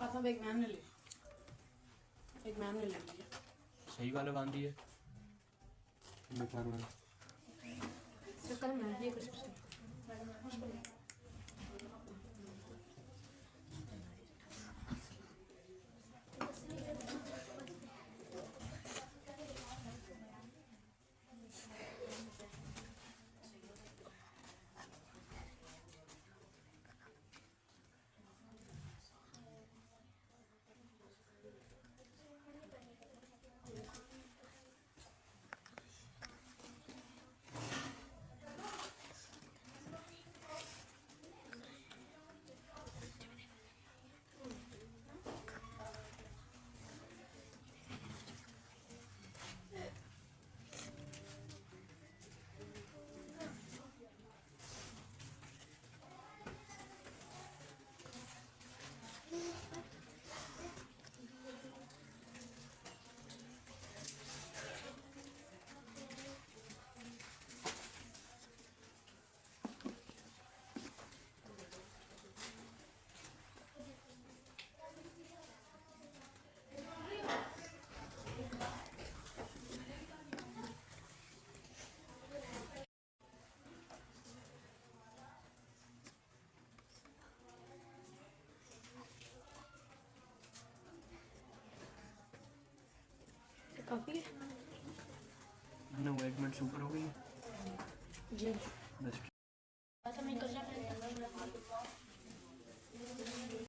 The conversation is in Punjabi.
ਆਪਾਂ ਇੱਕ ਮੈਮ ਨੇ ਲਿਆ, ਇੱਕ ਮੈਮ ਨੇ ਲੈ ਲਿਆ। ਸਹੀ ਗੱਲ ਆਉਂਦੀ ਹੈ ਮੈਂ ਕਰਨਾ तो कल मैं ये कुछ काफ़ी है। 9 मिनट से ऊपर हो गई है जी। बस।